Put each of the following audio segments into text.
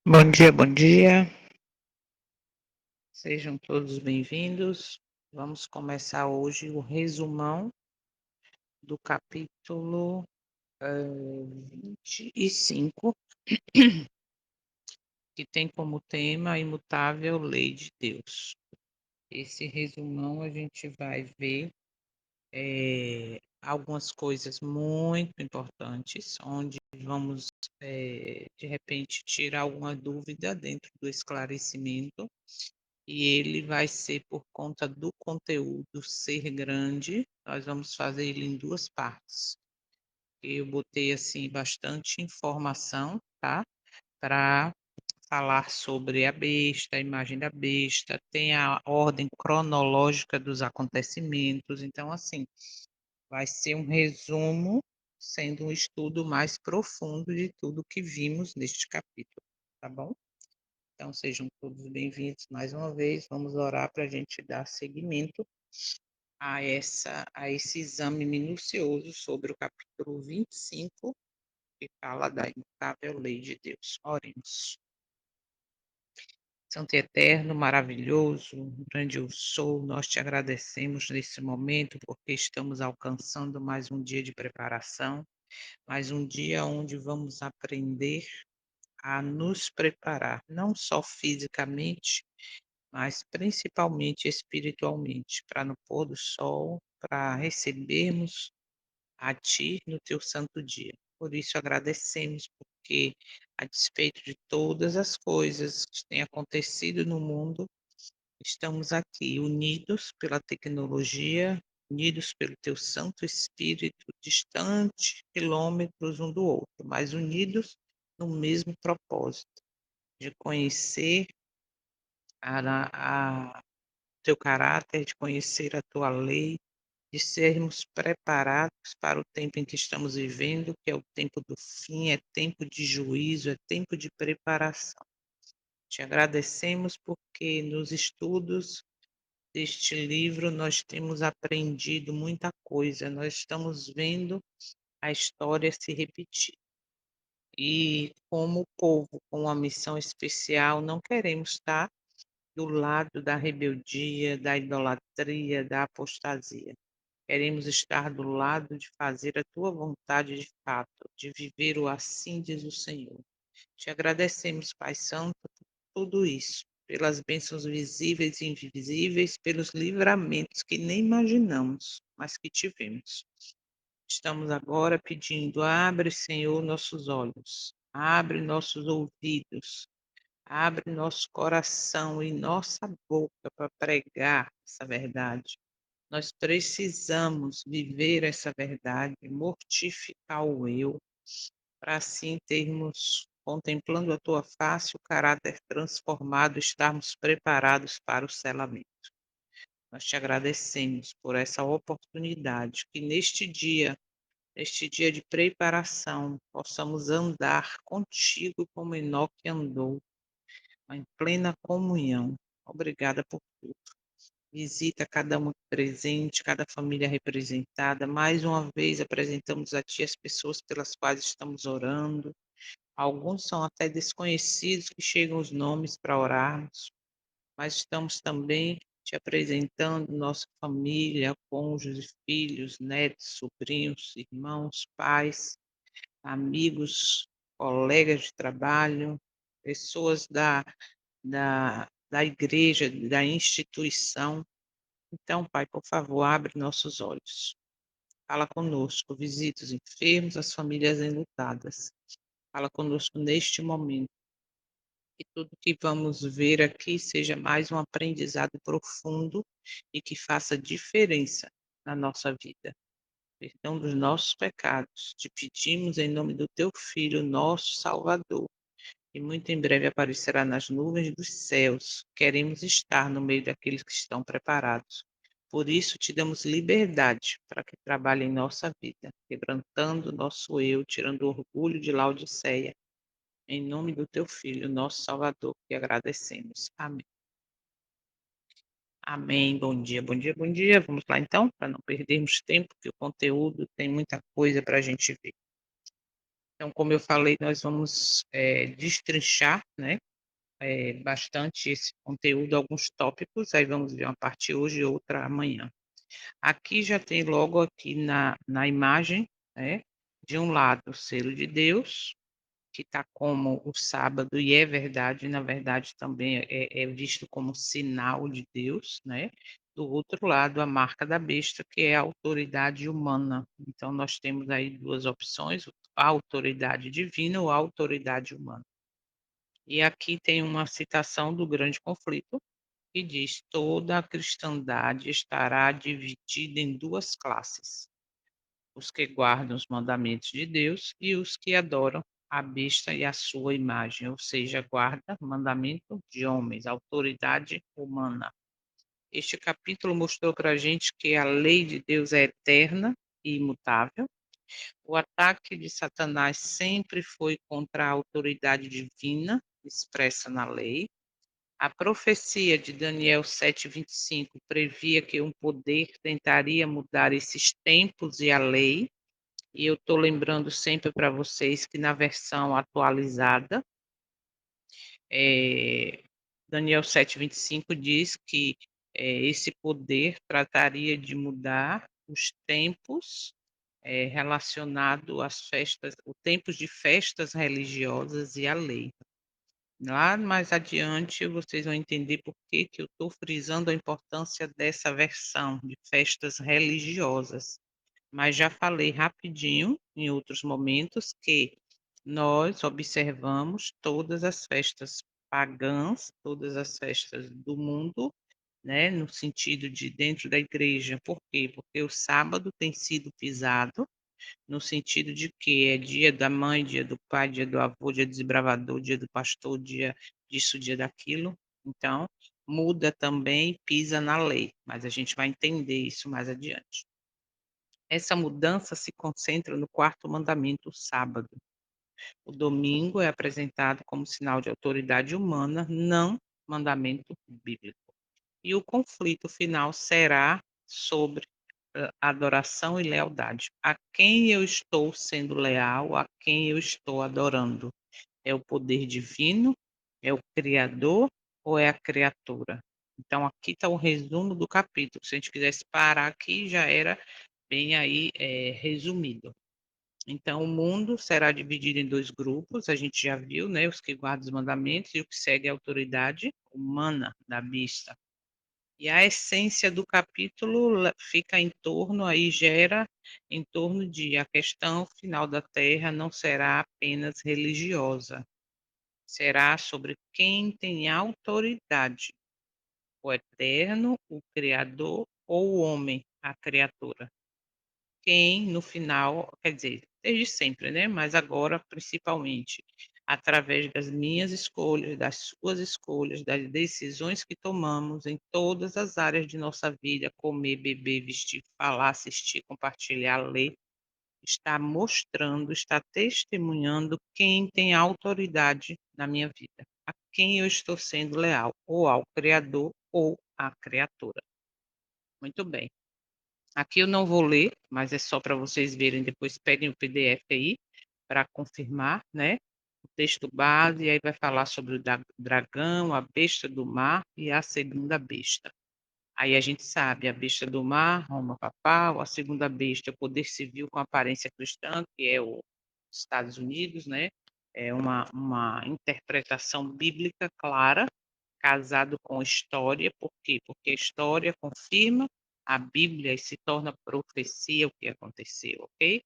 Bom dia, bom dia. Sejam todos bem-vindos. Vamos começar hoje o resumão do capítulo 25, que tem como tema a imutável lei de Deus. Esse resumão a gente vai ver algumas coisas muito importantes, onde vamos, de repente, tirar alguma dúvida dentro do esclarecimento. E ele vai ser por conta do conteúdo ser grande, nós vamos fazer ele em 2 partes. Eu botei, assim, bastante informação, tá, para falar sobre a besta, a imagem da besta, tem a ordem cronológica dos acontecimentos, então, assim, vai ser um resumo, sendo um estudo mais profundo de tudo que vimos neste capítulo, tá bom? Então, sejam todos bem-vindos mais uma vez. Vamos orar para a gente dar seguimento a esse exame minucioso sobre o capítulo 25, que fala da imutável lei de Deus. Oremos. Santo e eterno, maravilhoso, grandioso sou, nós te agradecemos nesse momento porque estamos alcançando mais um dia de preparação, mais um dia onde vamos aprender a nos preparar, não só fisicamente, mas principalmente espiritualmente, para no pôr do sol, para recebermos a Ti no Teu santo dia. Por isso agradecemos, porque a despeito de todas as coisas que têm acontecido no mundo, estamos aqui unidos pela tecnologia, unidos pelo Teu Santo Espírito, distantes quilômetros um do outro, mas unidos no mesmo propósito, de conhecer a teu caráter, de conhecer a tua lei, de sermos preparados para o tempo em que estamos vivendo, que é o tempo do fim, é tempo de juízo, é tempo de preparação. Te agradecemos porque nos estudos deste livro nós temos aprendido muita coisa, nós estamos vendo a história se repetir. E como povo com uma missão especial, não queremos estar do lado da rebeldia, da idolatria, da apostasia. Queremos estar do lado de fazer a tua vontade de fato, de viver o assim diz o Senhor. Te agradecemos, Pai Santo, por tudo isso, pelas bênçãos visíveis e invisíveis, pelos livramentos que nem imaginamos, mas que tivemos. Estamos agora pedindo, abre, Senhor, nossos olhos, abre nossos ouvidos, abre nosso coração e nossa boca para pregar essa verdade. Nós precisamos viver essa verdade, mortificar o eu, para assim termos, contemplando a tua face, o caráter transformado, estarmos preparados para o selamento. Nós te agradecemos por essa oportunidade, que neste dia de preparação, possamos andar contigo como Enoque andou, em plena comunhão. Obrigada por tudo. Visita cada um presente, cada família representada. Mais uma vez apresentamos a Ti as pessoas pelas quais estamos orando. Alguns são até desconhecidos que chegam os nomes para orarmos, mas estamos também te apresentando nossa família, cônjuges, filhos, netos, sobrinhos, irmãos, pais, amigos, colegas de trabalho, pessoas da igreja, da instituição. Então, Pai, por favor, abre nossos olhos. Fala conosco, visita os enfermos, as famílias enlutadas. Fala conosco neste momento. Que tudo que vamos ver aqui seja mais um aprendizado profundo e que faça diferença na nossa vida. Perdão dos nossos pecados. Te pedimos em nome do Teu Filho, nosso Salvador, e muito em breve aparecerá nas nuvens dos céus. Queremos estar no meio daqueles que estão preparados. Por isso, te damos liberdade para que trabalhe em nossa vida, quebrantando nosso eu, tirando o orgulho de Laodiceia. Em nome do teu Filho, nosso Salvador, que agradecemos. Amém. Amém. Bom dia, bom dia, bom dia. Vamos lá então, para não perdermos tempo, porque o conteúdo tem muita coisa para a gente ver. Então, como eu falei, nós vamos, destrinchar, né, bastante esse conteúdo, alguns tópicos, aí vamos ver uma parte hoje e outra amanhã. Aqui já tem logo aqui na imagem, né, de um lado o selo de Deus, que está como o sábado e é verdade, na verdade também é visto como sinal de Deus, né. Do outro lado, a marca da besta, que é a autoridade humana. Então nós temos aí 2 opções, a autoridade divina ou a autoridade humana. E aqui tem uma citação do Grande Conflito, que diz: "Toda a cristandade estará dividida em 2 classes, os que guardam os mandamentos de Deus e os que adoram a besta e a sua imagem", ou seja, guarda mandamento de homens, autoridade humana. Este capítulo mostrou para a gente que a lei de Deus é eterna e imutável. O ataque de Satanás sempre foi contra a autoridade divina expressa na lei. A profecia de Daniel 7:25 previa que um poder tentaria mudar esses tempos e a lei, e eu estou lembrando sempre para vocês que na versão atualizada, eh, Daniel 7:25 diz que, esse poder trataria de mudar os tempos, relacionado às festas, o tempos de festas religiosas e a lei. Lá mais adiante vocês vão entender por que que eu estou frisando a importância dessa versão de festas religiosas. Mas já falei rapidinho em outros momentos que nós observamos todas as festas pagãs, todas as festas do mundo, né, no sentido de dentro da igreja. Por quê? Porque o sábado tem sido pisado, no sentido de que é dia da mãe, dia do pai, dia do avô, dia do desbravador, dia do pastor, dia disso, dia daquilo. Então, muda também, pisa na lei, mas a gente vai entender isso mais adiante. Essa mudança se concentra no quarto mandamento, o sábado. O domingo é apresentado como sinal de autoridade humana, não mandamento bíblico. E o conflito final será sobre adoração e lealdade. A quem eu estou sendo leal, a quem eu estou adorando? É o poder divino? É o Criador ou é a criatura? Então, aqui está o resumo do capítulo. Se a gente quisesse parar aqui, já era bem aí resumido. Então, o mundo será dividido em 2 grupos, a gente já viu, né, os que guardam os mandamentos e o que segue a autoridade humana da besta. E a essência do capítulo fica em torno, aí gera em torno de a questão final da Terra não será apenas religiosa, será sobre quem tem autoridade, o Eterno, o Criador ou o homem, a criatura. Quem no final, quer dizer, desde sempre, né, mas agora principalmente, através das minhas escolhas, das suas escolhas, das decisões que tomamos em todas as áreas de nossa vida, comer, beber, vestir, falar, assistir, compartilhar, ler, está mostrando, está testemunhando quem tem autoridade na minha vida, a quem eu estou sendo leal, ou ao Criador ou à criatura. Muito bem. Aqui eu não vou ler, mas é só para vocês verem, depois peguem o PDF aí, para confirmar, né, o texto base, e aí vai falar sobre o dragão, a besta do mar e a segunda besta. Aí a gente sabe, a besta do mar, Roma papal, a segunda besta, o poder civil com aparência cristã, que é os Estados Unidos, né, é uma interpretação bíblica clara, casado com história, por quê? Porque a história confirma a Bíblia e se torna profecia o que aconteceu, ok?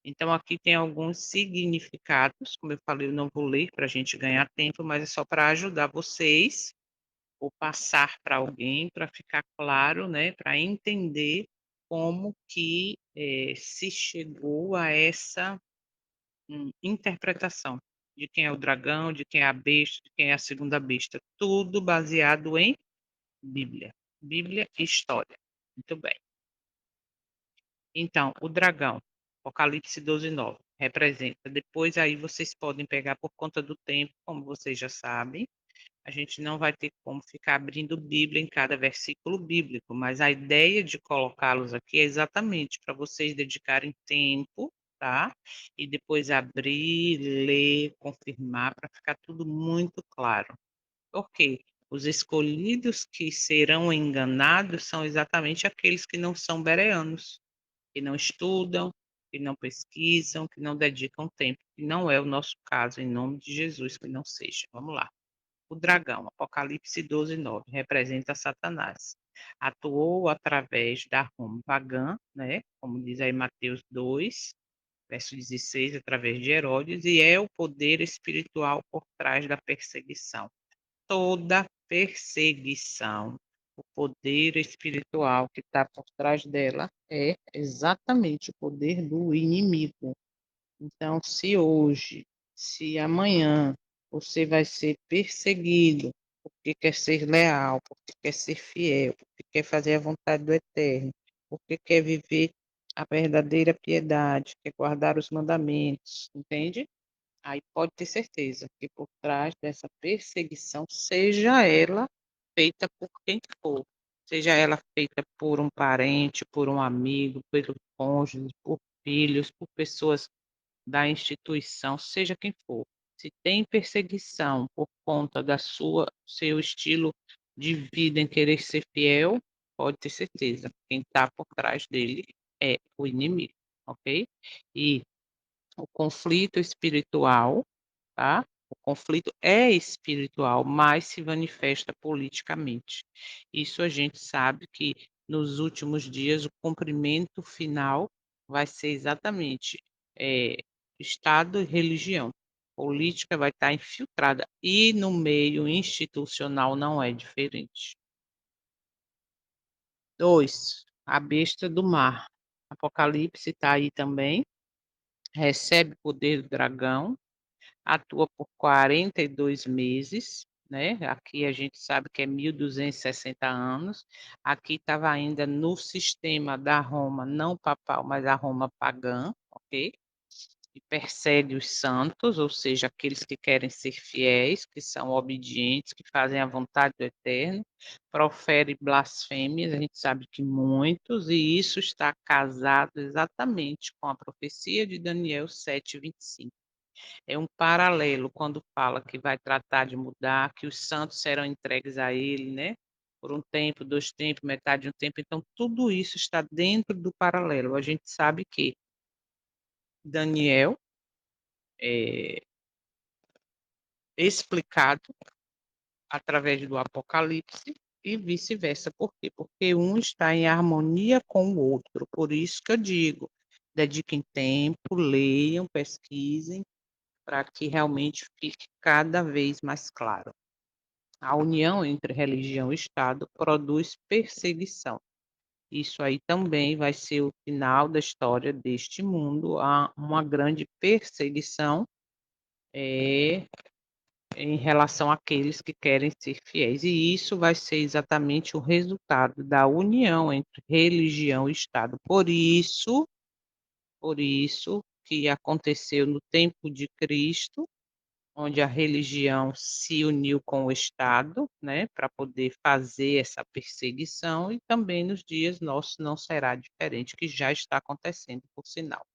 Então aqui tem alguns significados, como eu falei, eu não vou ler para a gente ganhar tempo, mas é só para ajudar vocês, ou passar para alguém, para ficar claro, né, para entender como que se chegou a essa interpretação de quem é o dragão, de quem é a besta, de quem é a segunda besta, tudo baseado em Bíblia. Bíblia e história. Muito bem. Então, o dragão, Apocalipse 12:9, representa, depois aí vocês podem pegar por conta do tempo, como vocês já sabem, a gente não vai ter como ficar abrindo Bíblia em cada versículo bíblico, mas a ideia de colocá-los aqui é exatamente para vocês dedicarem tempo tá? E depois abrir, ler, confirmar, para ficar tudo muito claro. Por quê? Os escolhidos que serão enganados são exatamente aqueles que não são bereanos, que não estudam, que não pesquisam, que não dedicam tempo, que não é o nosso caso, em nome de Jesus, que não seja. Vamos lá. O dragão, Apocalipse 12:9, representa Satanás. Atuou através da Roma pagã, né? Como diz aí Mateus 2, verso 16, através de Herodes, e é o poder espiritual por trás da perseguição. Toda perseguição, o poder espiritual que está por trás dela é exatamente o poder do inimigo. Então, se hoje, se amanhã você vai ser perseguido porque quer ser leal, porque quer ser fiel, porque quer fazer a vontade do Eterno, porque quer viver a verdadeira piedade, quer guardar os mandamentos, entende? Aí pode ter certeza que por trás dessa perseguição, seja ela feita por quem for, seja ela feita por um parente, por um amigo, pelo cônjuge, por filhos, por pessoas da instituição, seja quem for. Se tem perseguição por conta da seu estilo de vida em querer ser fiel, pode ter certeza, quem está por trás dele é o inimigo, ok? E o conflito espiritual, tá? O conflito é espiritual, mas se manifesta politicamente. Isso a gente sabe que nos últimos dias o cumprimento final vai ser exatamente Estado e religião. Política vai estar infiltrada e no meio institucional não é diferente. 2. A besta do mar. Apocalipse está aí também. Recebe o poder do dragão, atua por 42 meses, né? Aqui a gente sabe que é 1260 anos. Aqui estava ainda no sistema da Roma, não papal, mas a Roma pagã, ok? E persegue os santos, ou seja, aqueles que querem ser fiéis, que são obedientes, que fazem a vontade do Eterno, profere blasfêmias, a gente sabe que muitos, e isso está casado exatamente com a profecia de Daniel 7:25. É um paralelo quando fala que vai tratar de mudar, que os santos serão entregues a ele, né? Por um tempo, 2 tempos, metade de um tempo. Então, tudo isso está dentro do paralelo. A gente sabe que Daniel é explicado através do Apocalipse e vice-versa. Por quê? Porque um está em harmonia com o outro. Por isso que eu digo, dediquem tempo, leiam, pesquisem, para que realmente fique cada vez mais claro. A união entre religião e Estado produz perseguição. Isso aí também vai ser o final da história deste mundo. Há uma grande perseguição em relação àqueles que querem ser fiéis. E isso vai ser exatamente o resultado da união entre religião e Estado. Por isso que aconteceu no tempo de Cristo, onde a religião se uniu com o Estado, né, para poder fazer essa perseguição, e também nos dias nossos não será diferente, que já está acontecendo, por sinal.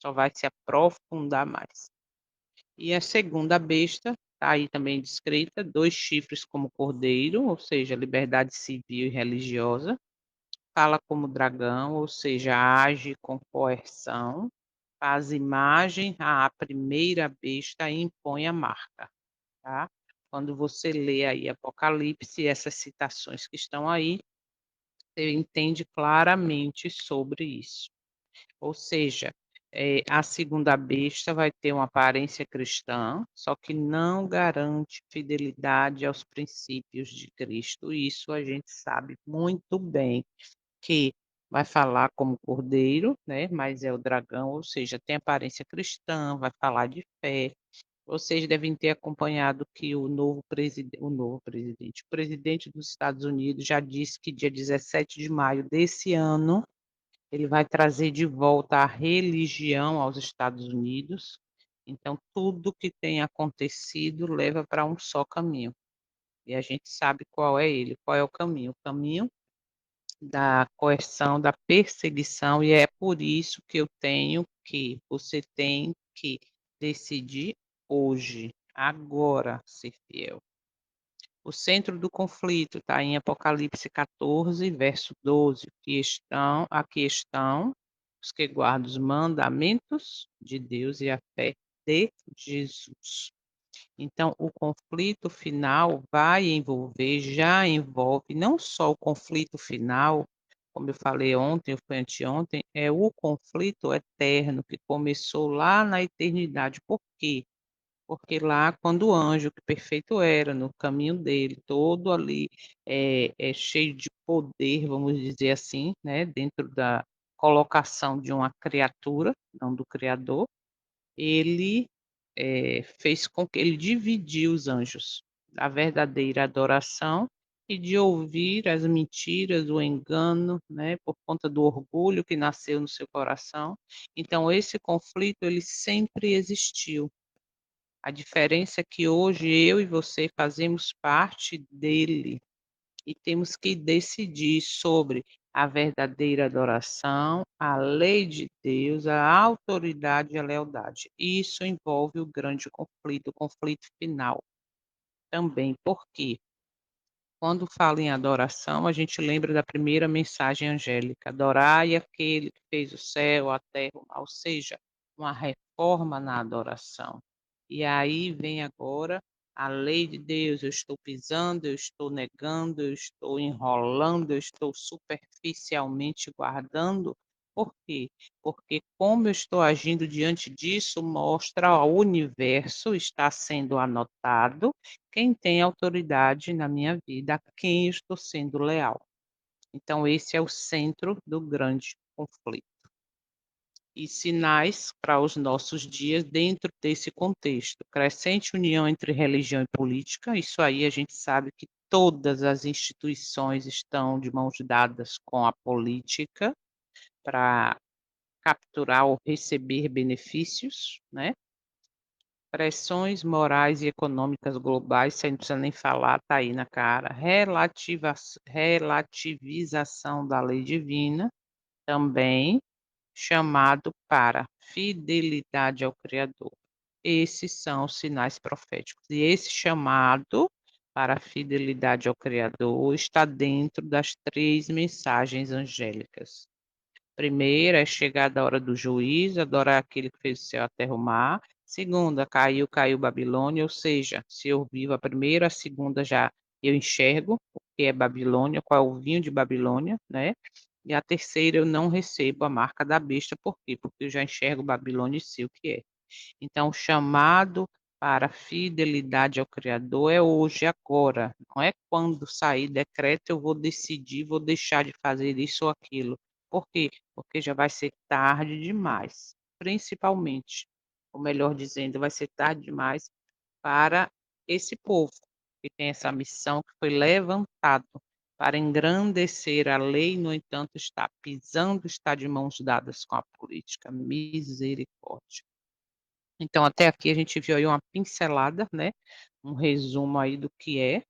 Só vai se aprofundar mais. E a segunda besta, está aí também descrita, 2 chifres como cordeiro, ou seja, liberdade civil e religiosa, fala como dragão, ou seja, age com coerção, faz imagem à primeira besta e impõe a marca. Tá? Quando você lê aí Apocalipse, essas citações que estão aí, você entende claramente sobre isso. Ou seja, a segunda besta vai ter uma aparência cristã, só que não garante fidelidade aos princípios de Cristo. Isso a gente sabe muito bem, que vai falar como cordeiro, né, mas é o dragão, ou seja, tem aparência cristã, vai falar de fé. Vocês devem ter acompanhado que o presidente dos Estados Unidos já disse que dia 17 de maio desse ano, ele vai trazer de volta a religião aos Estados Unidos. Então, tudo que tem acontecido leva para um só caminho. E a gente sabe qual é ele, qual é o caminho. O caminho da coerção, da perseguição, e é por isso que eu tenho que você tem que decidir hoje, agora, ser fiel. O centro do conflito está em Apocalipse 14, verso 12, aqui estão os que guardam os mandamentos de Deus e a fé de Jesus. Então, o conflito final vai envolver, já envolve não só o conflito final, como eu falei ontem ou foi anteontem, é o conflito eterno que começou lá na eternidade. Por quê? Porque lá, quando o anjo, que perfeito era, no caminho dele, todo ali, cheio de poder, vamos dizer assim, né, dentro da colocação de uma criatura, não do criador, ele, fez com que ele dividiu os anjos, da verdadeira adoração e de ouvir as mentiras, o engano, né, por conta do orgulho que nasceu no seu coração. Então esse conflito, ele sempre existiu. A diferença é que hoje eu e você fazemos parte dele e temos que decidir sobre a verdadeira adoração, a lei de Deus, a autoridade e a lealdade. Isso envolve o grande conflito, o conflito final também. Por quê? Quando fala em adoração, a gente lembra da primeira mensagem angélica: adorai aquele que fez o céu, a terra, o mar, ou seja, uma reforma na adoração. E aí vem agora a lei de Deus: eu estou pisando, eu estou negando, eu estou enrolando, eu estou superficialmente guardando. Por quê? Porque como eu estou agindo diante disso, mostra ao universo, está sendo anotado quem tem autoridade na minha vida, a quem eu estou sendo leal. Então esse é o centro do grande conflito. E sinais para os nossos dias dentro desse contexto. Crescente união entre religião e política, isso aí a gente sabe que todas as instituições estão de mãos dadas com a política para capturar ou receber benefícios, né? Pressões morais e econômicas globais, isso aí não precisa nem falar, está aí na cara. Relativização da lei divina, também chamado para fidelidade ao Criador. Esses são os sinais proféticos. E esse chamado para a fidelidade ao Criador está dentro das 3 mensagens angélicas. Primeira é chegada a hora do juízo, adorar aquele que fez o céu, a terra, o mar. Segunda, caiu, caiu Babilônia, ou seja, se eu vivo a primeira, a segunda já eu enxergo o que é Babilônia, qual é o vinho de Babilônia, né? E a terceira eu não recebo a marca da besta, por quê? Porque eu já enxergo Babilônia e sei o que é. Então, o chamado para a fidelidade ao Criador é hoje, agora. Não é quando sair decreto eu vou decidir, vou deixar de fazer isso ou aquilo. Por quê? Porque já vai ser tarde demais. Principalmente, ou melhor dizendo, vai ser tarde demais para esse povo que tem essa missão que foi levantado para engrandecer a lei, no entanto, está pisando, está de mãos dadas com a política. Misericórdia. Então, até aqui a gente viu aí uma pincelada, né, um resumo aí do que é,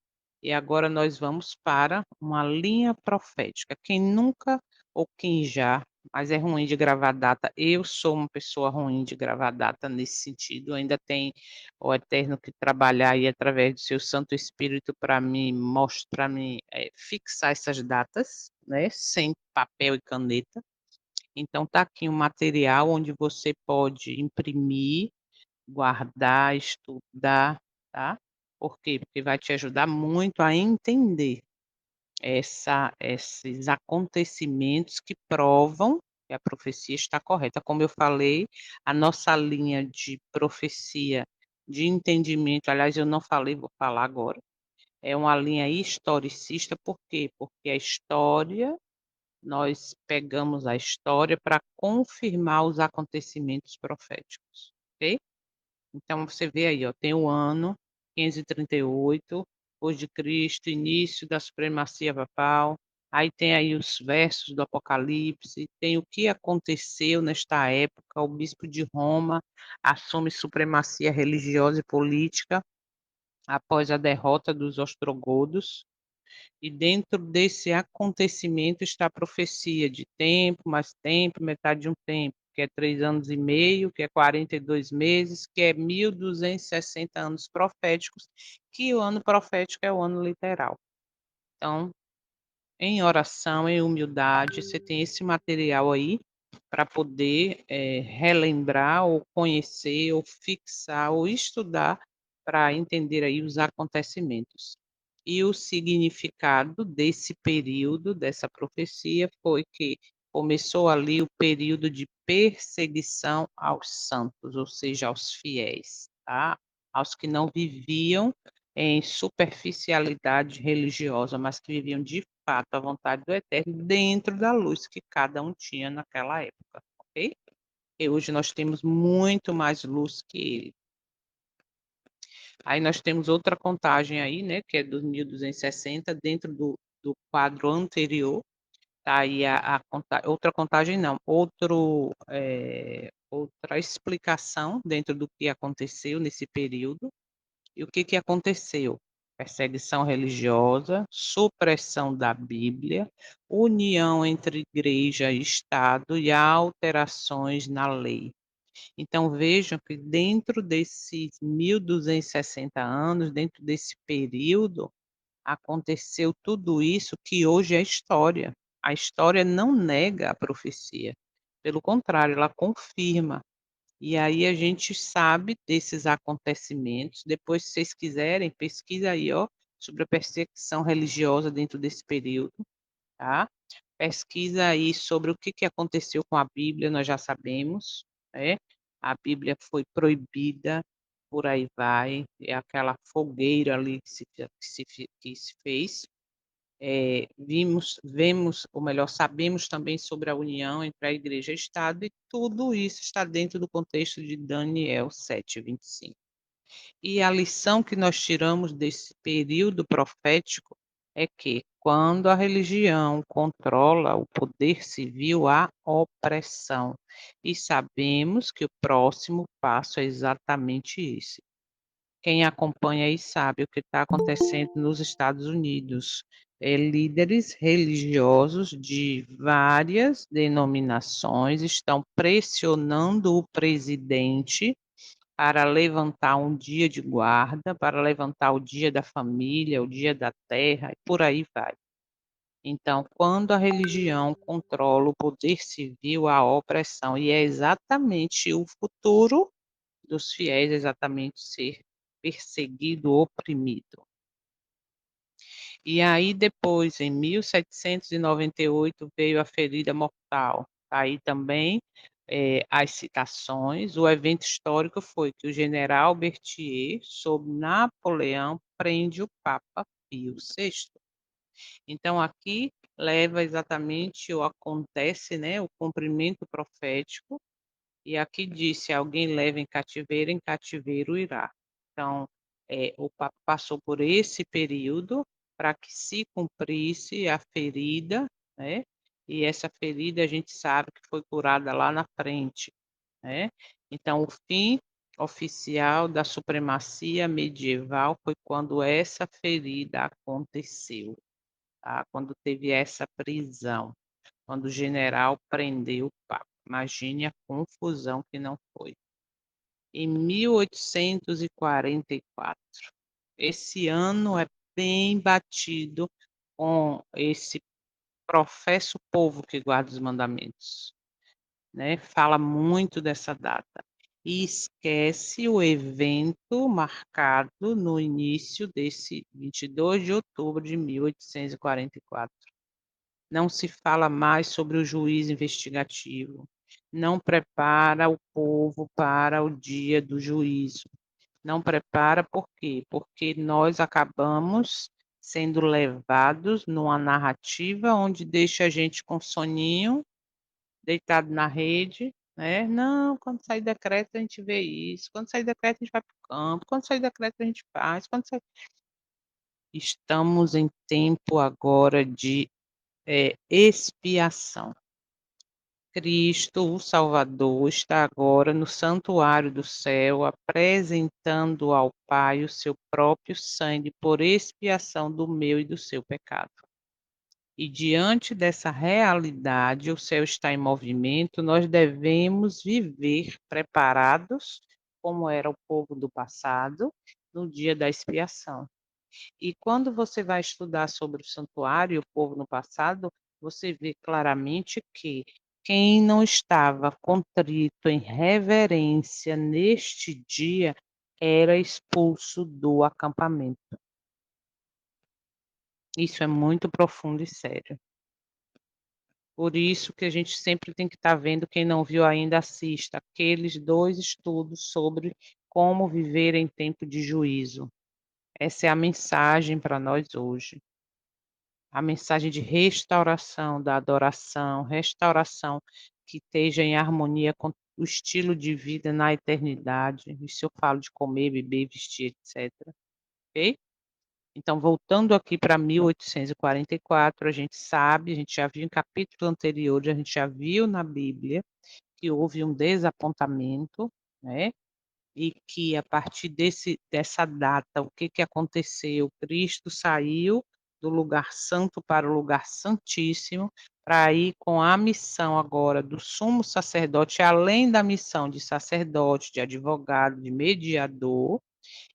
e agora nós vamos para uma linha profética. Quem nunca ou quem já, mas é ruim de gravar data, eu sou uma pessoa ruim de gravar data nesse sentido, ainda tem o Eterno que trabalhar aí através do seu Santo Espírito para me mostrar, me fixar essas datas, né, sem papel e caneta. Então tá aqui um material onde você pode imprimir, guardar, estudar, tá. Por quê? Porque vai te ajudar muito a entender esses acontecimentos que provam que a profecia está correta. Como eu falei, a nossa linha de profecia, de entendimento, aliás, eu não falei, vou falar agora, é uma linha historicista, por quê? Porque a história, nós pegamos a história para confirmar os acontecimentos proféticos, ok? Então você vê aí, ó, tem o ano 538 depois de Cristo, início da supremacia papal, aí tem aí os versos do Apocalipse, tem o que aconteceu nesta época, o bispo de Roma assume supremacia religiosa e política após a derrota dos ostrogodos, e dentro desse acontecimento está a profecia de tempo, mais tempo, metade de um tempo. que é 3 anos e meio, que é 42 meses, que é 1260 anos proféticos, que o ano profético é o ano literal. Então, em oração, em humildade, você tem esse material aí para poder, relembrar ou conhecer ou fixar ou estudar para entender aí os acontecimentos. E o significado desse período, dessa profecia, foi que começou ali o período de perseguição aos santos, ou seja, aos fiéis, tá? Aos que não viviam em superficialidade religiosa, mas que viviam de fato a vontade do Eterno dentro da luz que cada um tinha naquela época, ok? E hoje nós temos muito mais luz que ele. Aí nós temos outra contagem aí, né, que é dos 1260 dentro do quadro anterior, tá aí outra contagem não, outra explicação dentro do que aconteceu nesse período. E o que que aconteceu? Perseguição religiosa, supressão da Bíblia, união entre igreja e Estado e alterações na lei. Então vejam que dentro desses 1260 anos, dentro desse período, aconteceu tudo isso que hoje é história. A história não nega a profecia, pelo contrário, ela confirma. E aí a gente sabe desses acontecimentos, depois se vocês quiserem, pesquisa aí, ó, sobre a perseguição religiosa dentro desse período, tá. Pesquisa aí sobre o que que aconteceu com a Bíblia, nós já sabemos, né, a Bíblia foi proibida, por aí vai, é aquela fogueira ali que se fez. Vemos, ou melhor, sabemos também sobre a união entre a igreja e o Estado, e tudo isso está dentro do contexto de Daniel 7:25. E a lição que nós tiramos desse período profético é que, quando a religião controla o poder civil, há opressão. E sabemos que o próximo passo é exatamente esse. Quem acompanha aí sabe o que está acontecendo nos Estados Unidos. Líderes religiosos de várias denominações estão pressionando o presidente para levantar um dia de guarda, para levantar o dia da família, o dia da terra, e por aí vai. Então, quando a religião controla o poder civil, há opressão, e é exatamente o futuro dos fiéis, exatamente ser perseguido, oprimido. E aí depois, em 1798, veio a ferida mortal. Aí também, as citações, o evento histórico foi que o general Berthier, sob Napoleão, prende o Papa Pio VI. Então aqui leva exatamente ou acontece, né, o cumprimento profético, e aqui diz: "Se alguém leva em cativeiro irá". Então, o Papa passou por esse período para que se cumprisse a ferida, né, e essa ferida a gente sabe que foi curada lá na frente, né. Então o fim oficial da supremacia medieval foi quando essa ferida aconteceu, tá, quando teve essa prisão. Quando o general prendeu o Papa. Imagine a confusão que não foi. Em 1844, esse ano é bem batido com esse professo povo que guarda os mandamentos, né, fala muito dessa data. E esquece o evento marcado no início desse 22 de outubro de 1844. Não se fala mais sobre o juiz investigativo, não prepara o povo para o dia do juízo. Não prepara por quê? Porque nós acabamos sendo levados numa narrativa onde deixa a gente com soninho, deitado na rede, né. "Não, quando sair decreto a gente vê isso, quando sair decreto a gente vai para o campo, quando sair decreto a gente faz, quando sair". Estamos em tempo agora de, expiação. Cristo, o Salvador, está agora no santuário do céu, apresentando ao Pai o seu próprio sangue por expiação do meu e do seu pecado. E diante dessa realidade, o céu está em movimento, nós devemos viver preparados, como era o povo do passado, no dia da expiação. E quando você vai estudar sobre o santuário e o povo no passado, você vê claramente que quem não estava contrito em reverência neste dia era expulso do acampamento. Isso é muito profundo e sério. Por isso que a gente sempre tem que estar vendo, quem não viu ainda, assista aqueles 2 estudos sobre como viver em tempo de juízo. Essa é a mensagem para nós hoje. A mensagem de restauração da adoração, restauração que esteja em harmonia com o estilo de vida na eternidade. Isso eu falo de comer, beber, vestir, etcétera, ok? Então, voltando aqui para 1844, a gente sabe, a gente já viu em capítulo anterior, a gente já viu na Bíblia que houve um desapontamento, né, e que a partir dessa data, o que que aconteceu? Cristo saiu do lugar santo para o lugar santíssimo, para ir com a missão agora do sumo sacerdote, além da missão de sacerdote, de advogado, de mediador,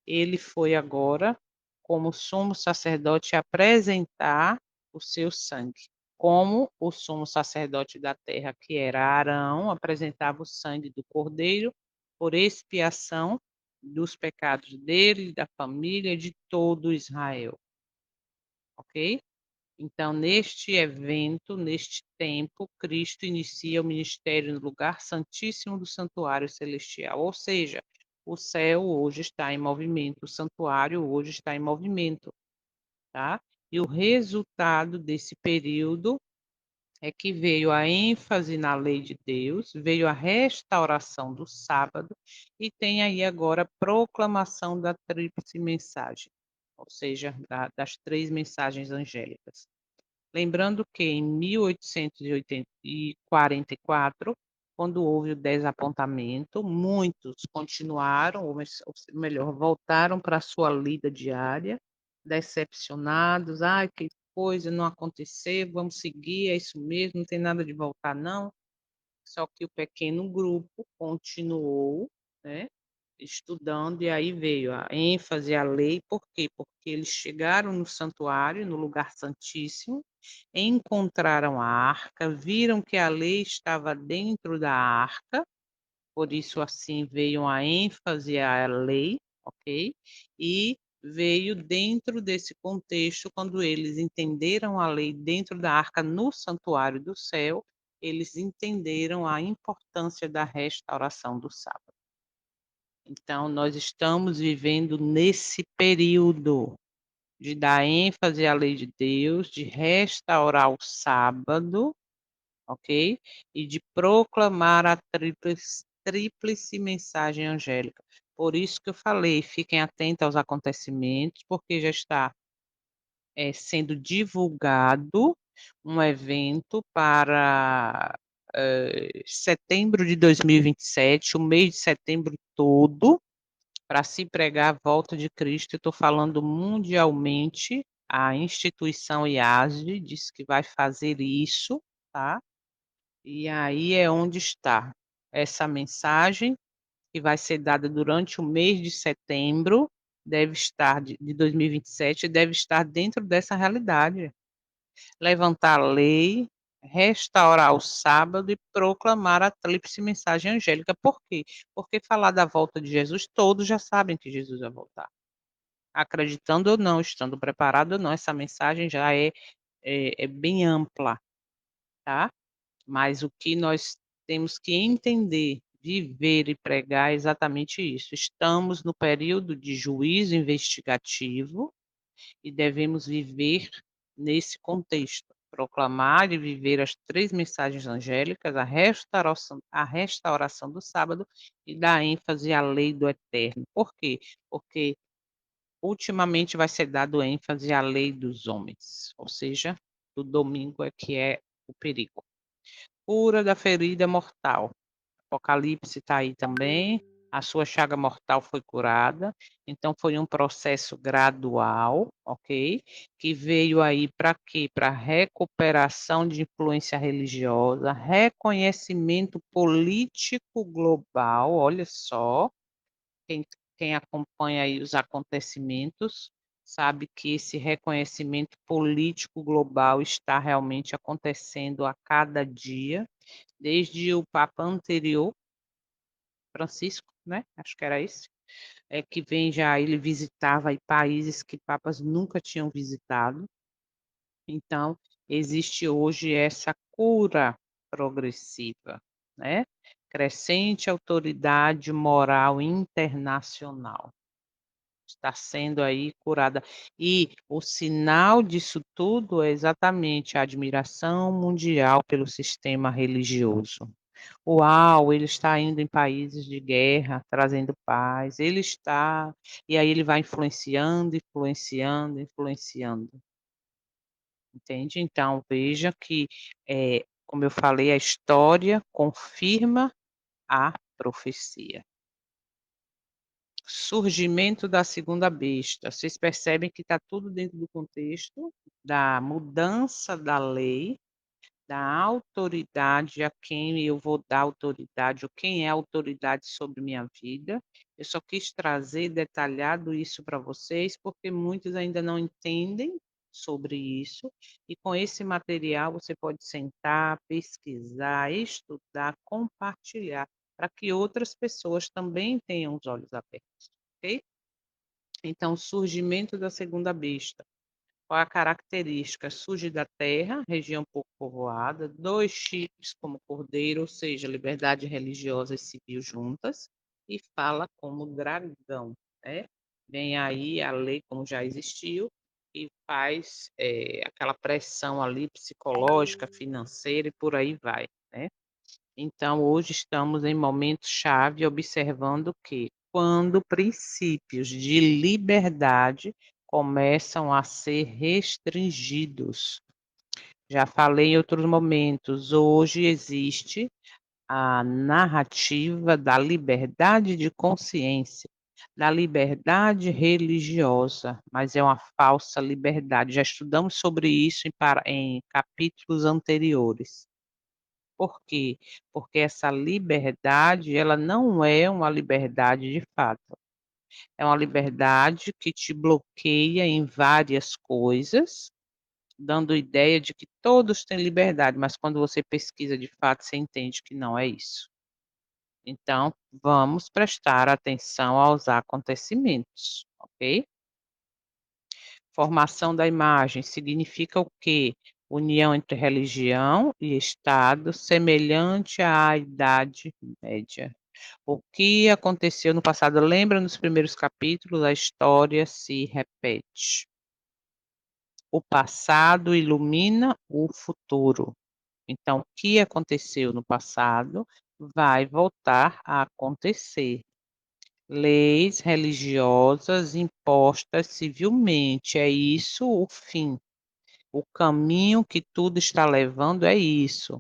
ele foi agora, como sumo sacerdote, apresentar o seu sangue. Como o sumo sacerdote da terra, que era Arão, apresentava o sangue do cordeiro por expiação dos pecados dele, da família, de todo Israel. Ok? Então, neste evento, neste tempo, Cristo inicia o ministério no lugar santíssimo do santuário celestial, ou seja, o céu hoje está em movimento, o santuário hoje está em movimento, tá? E o resultado desse período é que veio a ênfase na lei de Deus, veio a restauração do sábado e tem aí agora a proclamação da tríplice mensagem, ou seja, das 3 mensagens angélicas. Lembrando que em 1844, quando houve o desapontamento, muitos continuaram, ou melhor, voltaram para a sua lida diária, decepcionados, "Ai, que coisa, não aconteceu, vamos seguir, é isso mesmo, não tem nada de voltar não". Só que o pequeno grupo continuou, né, estudando, e aí veio a ênfase à lei, por quê? Porque eles chegaram no santuário, no lugar santíssimo, encontraram a arca, viram que a lei estava dentro da arca, por isso, assim, veio a ênfase à lei, ok? E veio dentro desse contexto, quando eles entenderam a lei dentro da arca no santuário do céu, eles entenderam a importância da restauração do sábado. Então, nós estamos vivendo nesse período de dar ênfase à lei de Deus, de restaurar o sábado, ok? E de proclamar a tríplice mensagem angélica. Por isso que eu falei, fiquem atentos aos acontecimentos, porque já está sendo divulgado um evento para setembro de 2027, o mês de setembro todo, para se pregar a volta de Cristo. Eu estou falando mundialmente, a instituição IASD disse que vai fazer isso, tá? E aí é onde está essa mensagem, que vai ser dada durante o mês de setembro, deve estar de 2027, deve estar dentro dessa realidade. Levantar a lei, restaurar o sábado e proclamar a tríplice mensagem angélica. Por quê? Porque falar da volta de Jesus, todos já sabem que Jesus vai voltar. Acreditando ou não, estando preparado ou não, essa mensagem já é bem ampla, tá? Mas o que nós temos que entender, viver e pregar é exatamente isso. Estamos no período de juízo investigativo e devemos viver nesse contexto, proclamar e viver as 3 mensagens angélicas, a restauração do sábado e dar ênfase à lei do eterno. Por quê? Porque ultimamente vai ser dado ênfase à lei dos homens, ou seja, do domingo é que é o perigo. Cura da ferida mortal. Apocalipse está aí também, a sua chaga mortal foi curada, então foi um processo gradual, ok? Que veio aí para quê? Para recuperação de influência religiosa, reconhecimento político global, olha só, quem quem acompanha aí os acontecimentos, sabe que esse reconhecimento político global está realmente acontecendo a cada dia, desde o papa anterior, Francisco, né, acho que era esse, que vem já ele visitava aí países que papas nunca tinham visitado. Então, existe hoje essa cura progressiva, né, crescente autoridade moral internacional. Está sendo aí curada. E o sinal disso tudo é exatamente a admiração mundial pelo sistema religioso. Uau, ele está indo em países de guerra, trazendo paz, ele está e aí ele vai influenciando, influenciando, influenciando, entende? Então veja que, como eu falei, a história confirma a profecia. Surgimento da segunda besta. Vocês percebem que está tudo dentro do contexto da mudança da lei, da autoridade a quem eu vou dar autoridade, ou quem é a autoridade sobre minha vida. Eu só quis trazer detalhado isso para vocês, porque muitos ainda não entendem sobre isso, e com esse material você pode sentar, pesquisar, estudar, compartilhar, para que outras pessoas também tenham os olhos abertos, ok? Então, surgimento da segunda besta. Qual é a característica? Surge da terra, região pouco povoada, 2 chifres como cordeiro, ou seja, liberdade religiosa e civil juntas, e fala como dragão, né? Vem aí a lei como já existiu e faz, aquela pressão ali psicológica, financeira e por aí vai, né? Então, hoje estamos em momento chave observando que quando princípios de liberdade começam a ser restringidos. Já falei em outros momentos, hoje existe a narrativa da liberdade de consciência, da liberdade religiosa, mas é uma falsa liberdade. Já estudamos sobre isso em capítulos anteriores. Por quê? Porque essa liberdade, ela não é uma liberdade de fato. É uma liberdade que te bloqueia em várias coisas, dando ideia de que todos têm liberdade, mas quando você pesquisa de fato, você entende que não é isso. Então, vamos prestar atenção aos acontecimentos, ok? Formação da imagem significa o quê? União entre religião e Estado, semelhante à Idade Média. O que aconteceu no passado? Lembra nos primeiros capítulos, a história se repete. O passado ilumina o futuro. Então, o que aconteceu no passado vai voltar a acontecer. Leis religiosas impostas civilmente, é isso o fim. O caminho que tudo está levando é isso,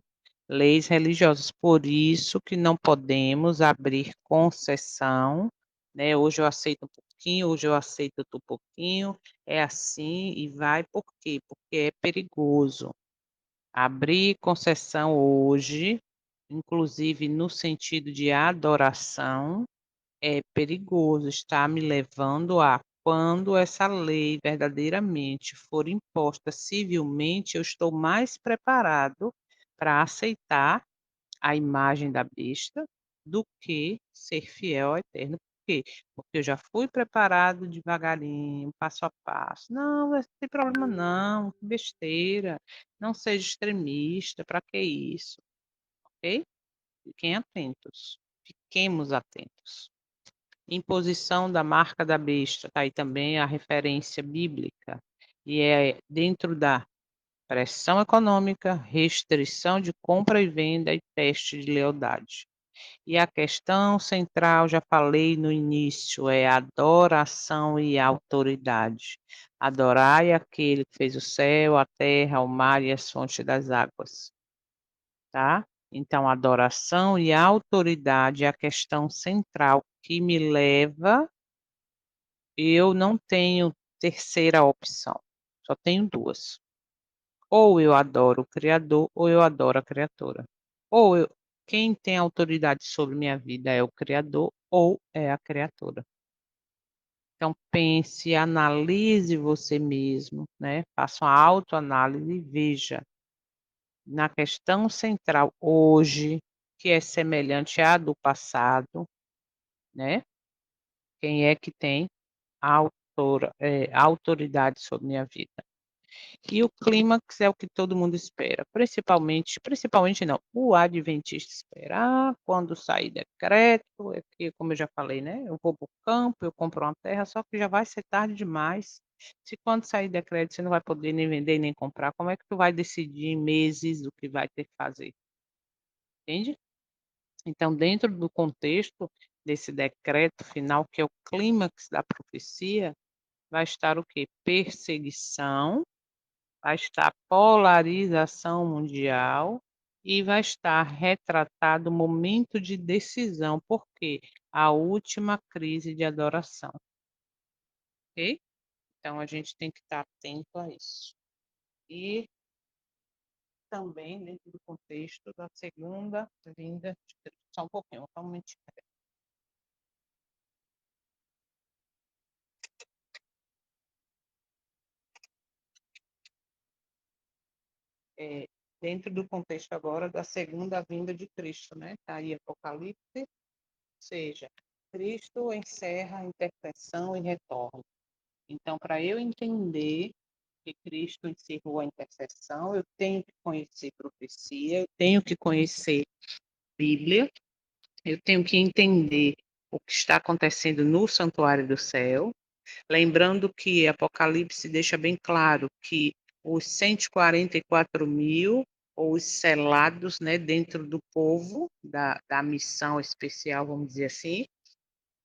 leis religiosas. Por isso que não podemos abrir concessão, né, hoje eu aceito um pouquinho, hoje eu aceito outro pouquinho, é assim e vai por quê? Porque é perigoso. Abrir concessão hoje, inclusive no sentido de adoração, é perigoso, está me levando a quando essa lei verdadeiramente for imposta civilmente, eu estou mais preparado para aceitar a imagem da besta do que ser fiel ao eterno. Por quê? Porque eu já fui preparado devagarinho, passo a passo. Não, não tem problema não, que besteira. Não seja extremista, para que isso, ok? Fiquem atentos, fiquemos atentos. Imposição da marca da besta, está aí também a referência bíblica, e é dentro da pressão econômica, restrição de compra e venda e teste de lealdade. E a questão central, já falei no início, é adoração e autoridade. Adorai aquele que fez o céu, a terra, o mar e as fontes das águas, tá? Então, adoração e autoridade é a questão central que me leva, eu não tenho terceira opção, só tenho 2. Ou eu adoro o criador ou eu adoro a criatura. Ou eu quem tem autoridade sobre minha vida é o criador ou é a criatura. Então pense, analise você mesmo, né, faça uma autoanálise e veja, na questão central hoje, que é semelhante à do passado, né, quem é que tem autoridade sobre minha vida. E o clímax é o que todo mundo espera, principalmente não, o adventista espera: "Ah, quando sair decreto", é que como eu já falei, né, eu vou para o campo, eu compro uma terra, só que já vai ser tarde demais. Se quando sair decreto você não vai poder nem vender nem comprar, como é que tu vai decidir em meses o que vai ter que fazer, entende? Então dentro do contexto desse decreto final, que é o clímax da profecia, vai estar o quê? Perseguição, vai estar polarização mundial e vai estar retratado o momento de decisão, porque a última crise de adoração, ok? Então a gente tem que estar atento a isso. E também dentro do contexto da segunda vinda de Cristo. Só um pouquinho, só um momentinho. Dentro do contexto agora da segunda vinda de Cristo, né? Está aí Apocalipse, ou seja, Cristo encerra a intercessão e retorna. Então, para eu entender que Cristo encerrou a intercessão, eu tenho que conhecer profecia, eu tenho que conhecer Bíblia, eu tenho que entender o que está acontecendo no santuário do céu, lembrando que Apocalipse deixa bem claro que os 144.000, ou os selados, né, dentro do povo, da missão especial, vamos dizer assim,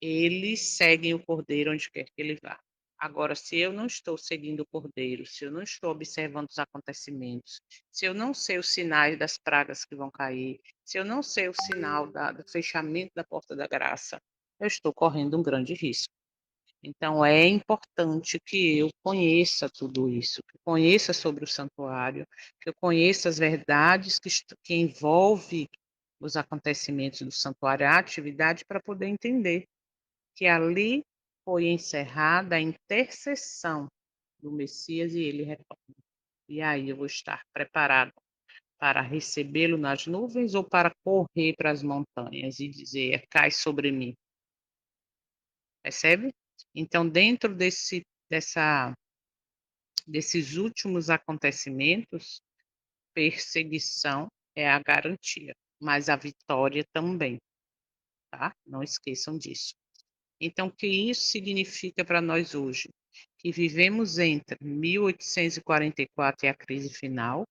eles seguem o Cordeiro onde quer que ele vá. Agora, se eu não estou seguindo o Cordeiro, se eu não estou observando os acontecimentos, se eu não sei os sinais das pragas que vão cair, se eu não sei o sinal do fechamento da porta da graça, eu estou correndo um grande risco. Então, é importante que eu conheça tudo isso, que eu conheça sobre o santuário, que eu conheça as verdades que envolve os acontecimentos do santuário, a atividade, para poder entender que ali foi encerrada a intercessão do Messias e ele retorna. E aí eu vou estar preparado para recebê-lo nas nuvens ou para correr para as montanhas e dizer: cai sobre mim. Percebe? Então, dentro desses últimos acontecimentos, perseguição é a garantia, mas a vitória também, tá? Não esqueçam disso. Então, o que isso significa para nós hoje? Que vivemos entre 1844 e a crise final,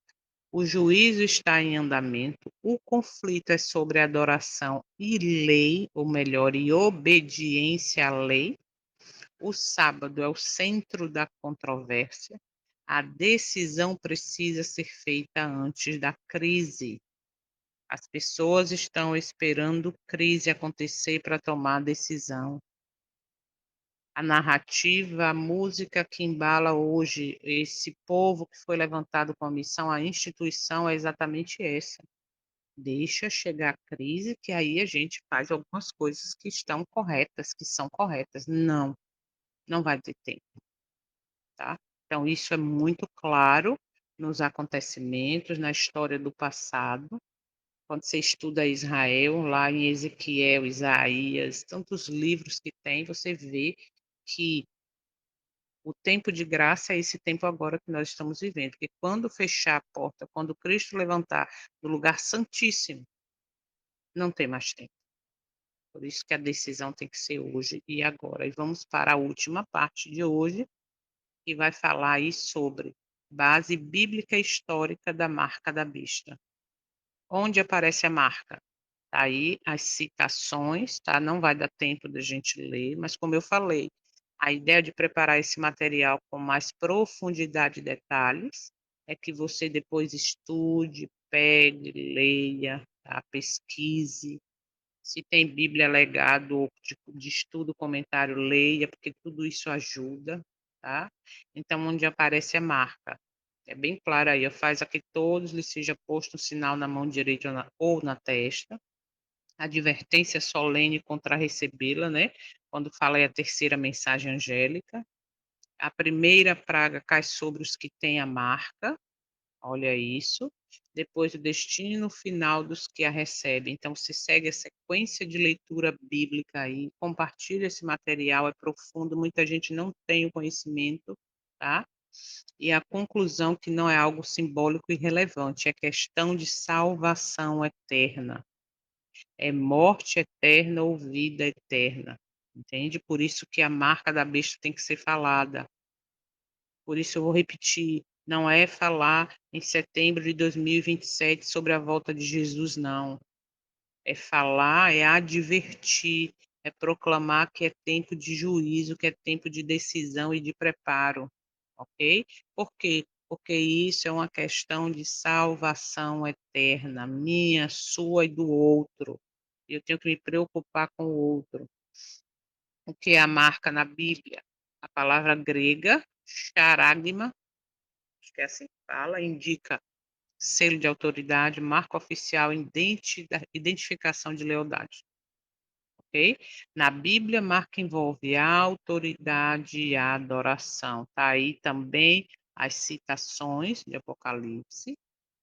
o juízo está em andamento, o conflito é sobre adoração e lei, ou melhor, e obediência à lei. O sábado é o centro da controvérsia. A decisão precisa ser feita antes da crise. As pessoas estão esperando crise acontecer para tomar decisão. A narrativa, a música que embala hoje esse povo que foi levantado com a missão, a instituição é exatamente essa. Deixa chegar a crise que aí a gente faz algumas coisas que estão corretas, que são corretas. Não, não vai ter tempo, tá? Então isso é muito claro nos acontecimentos, na história do passado. Quando você estuda Israel, lá em Ezequiel, Isaías, tantos livros que tem, você vê que o tempo de graça é esse tempo agora que nós estamos vivendo, porque quando fechar a porta, quando Cristo levantar do lugar santíssimo, não tem mais tempo. Por isso que a decisão tem que ser hoje e agora. E vamos para a última parte de hoje, que vai falar aí sobre base bíblica histórica da marca da besta. Onde aparece a marca? Tá aí as citações, tá? Não vai dar tempo da gente ler, mas como eu falei, a ideia de preparar esse material com mais profundidade e detalhes é que você depois estude, pegue, leia, tá? Pesquise, Se tem Bíblia legado ou de estudo, comentário, leia, porque tudo isso ajuda, tá. Então onde aparece a marca, é bem claro aí, ó: "Faz a que todos lhes seja posto um sinal na mão direita ou na testa", advertência solene contra recebê-la, né, quando fala é a terceira mensagem angélica. A primeira praga cai sobre os que têm a marca, olha isso. Depois o destino final dos que a recebem. Então, se segue a sequência de leitura bíblica aí, compartilha esse material, é profundo, muita gente não tem o conhecimento, tá? E a conclusão que não é algo simbólico e relevante, é questão de salvação eterna. É morte eterna ou vida eterna, entende? Por isso que a marca da besta tem que ser falada. Por isso eu vou repetir, não é falar em setembro de 2027 sobre a volta de Jesus, não. É falar, é advertir, é proclamar que é tempo de juízo, que é tempo de decisão e de preparo, ok? Por quê? Porque isso é uma questão de salvação eterna, minha, sua e do outro. Eu tenho que me preocupar com o outro. O que é a marca na Bíblia? A palavra grega, charagma, acho que é assim que fala, indica selo de autoridade, marca oficial, identificação de lealdade, ok? Na Bíblia, marca envolve a autoridade e a adoração. Tá aí também as citações de Apocalipse,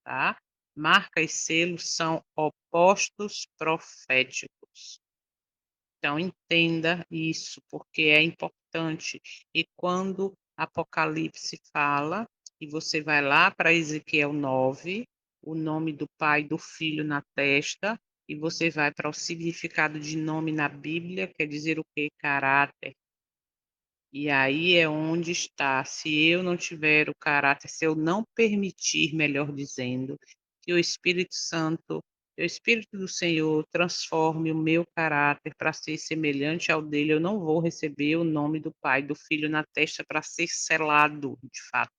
tá? Marca e selo são opostos proféticos. Então entenda isso, porque é importante. E quando Apocalipse fala, e você vai lá para Ezequiel 9, o nome do Pai e do Filho na testa, e você vai para o significado de nome na Bíblia, quer dizer o quê? Caráter. E aí é onde está, se eu não tiver o caráter, se eu não permitir, melhor dizendo, que o Espírito Santo, que o Espírito do Senhor transforme o meu caráter para ser semelhante ao dele, eu não vou receber o nome do Pai e do Filho na testa para ser selado, de fato.